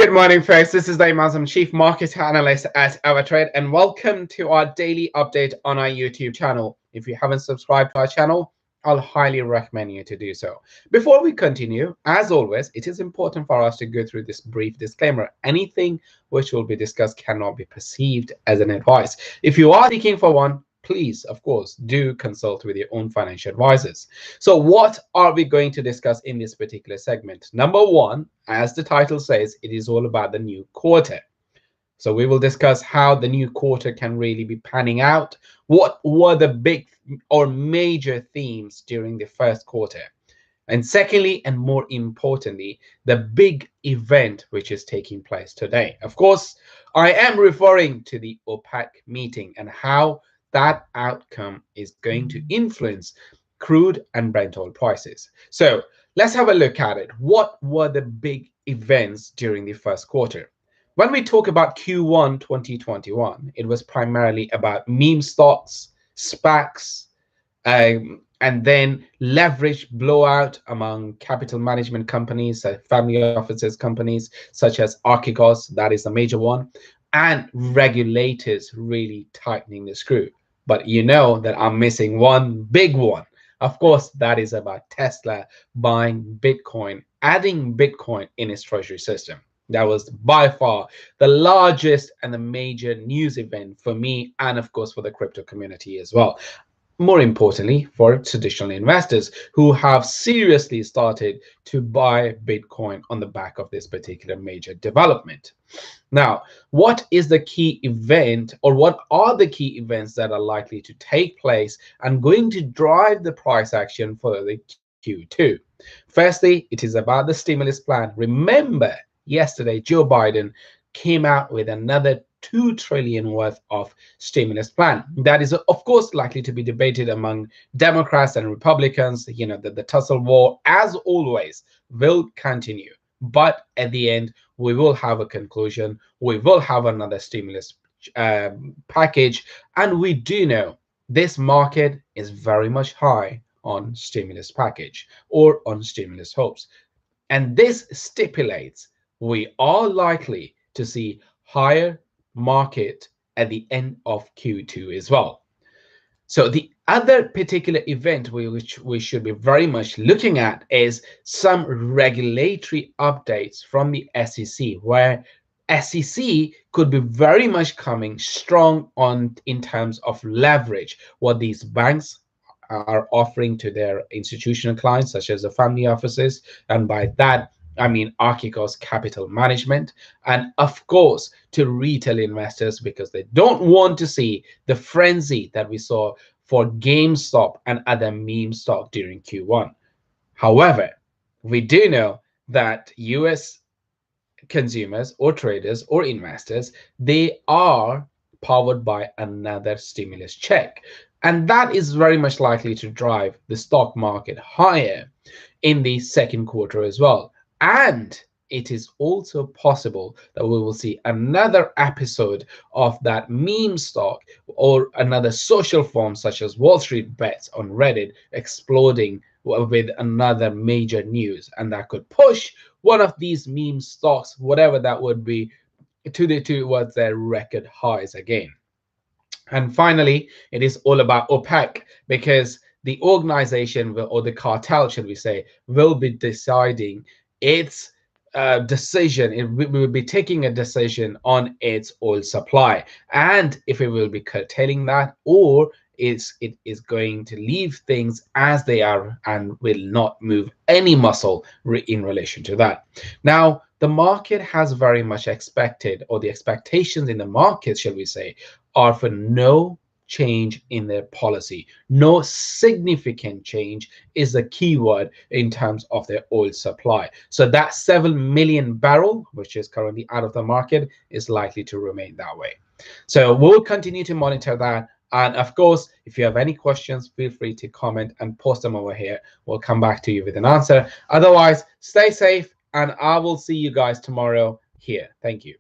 Good morning, folks. This is Dave Mazam, Chief Market Analyst at AvaTrade, and welcome to our daily update on our YouTube channel. If you haven't subscribed to our channel, I'll highly recommend you to do so. Before we continue, as always, it is important for us to go through this brief disclaimer. Anything which will be discussed cannot be perceived as an advice. If you are seeking for one, please, of course, do consult with your own financial advisors. So what are we going to discuss in this particular segment? Number one, as the title says, it is all about the new quarter. So we will discuss how the new quarter can really be panning out. What were the big or major themes during the first quarter? And secondly, and more importantly, the big event which is taking place today. Of course, I am referring to the OPEC meeting and how that outcome is going to influence crude and Brent oil prices. So let's have a look at it. What were the big events during the first quarter? When we talk about Q1 2021, it was primarily about meme stocks, SPACs, and then leverage blowout among capital management companies, family offices companies such as Archegos, that is a major one, and regulators really tightening the screw. But you know that I'm missing one big one. Of course, that is about Tesla buying Bitcoin, adding Bitcoin in its treasury system. That was by far the largest and the major news event for me, and of course for the crypto community as well. More importantly, for traditional investors who have seriously started to buy Bitcoin on the back of this particular major development. Now, what is the key event, or what are the key events that are likely to take place and going to drive the price action for the Q2? Firstly, it is about the stimulus plan. Remember, yesterday, Joe Biden came out with another $2 trillion worth of stimulus plan. That is, of course, likely to be debated among Democrats and Republicans. You know, the tussle war, as always, will continue. But at the end, we will have a conclusion. We will have another stimulus package. And we do know this market is very much high on stimulus package or on stimulus hopes. And this stipulates we are likely to see higher market at the end of Q2 as well. So the other particular event which we should be very much looking at is some regulatory updates from the SEC, where SEC could be very much coming strong on in terms of leverage, what these banks are offering to their institutional clients, such as the family offices, and by that I mean Archegos Capital Management, and of course to retail investors, because they don't want to see the frenzy that we saw for GameStop and other meme stock during Q1. However, we do know that US consumers or traders or investors, they are powered by another stimulus check. And that is very much likely to drive the stock market higher in the second quarter as well. And it is also possible that we will see another episode of that meme stock or another social form such as Wall Street Bets on Reddit exploding with another major news. And that could push one of these meme stocks, whatever that would be, towards their record highs again. And finally, it is all about OPEC, because the organization will, or the cartel, should we say, will be deciding its decision. It will be taking a decision on its oil supply, and if it will be curtailing that, or it is going to leave things as they are and will not move any muscle in relation to that. Now, the market has very much expected, or the expectations in the market, shall we say, are for no change in their policy. No significant change is the key word in terms of their oil supply. So that 7 million barrel, which is currently out of the market, is likely to remain that way. So we'll continue to monitor that. And of course, if you have any questions, feel free to comment and post them over here. We'll come back to you with an answer. Otherwise, stay safe, and I will see you guys tomorrow here. Thank you.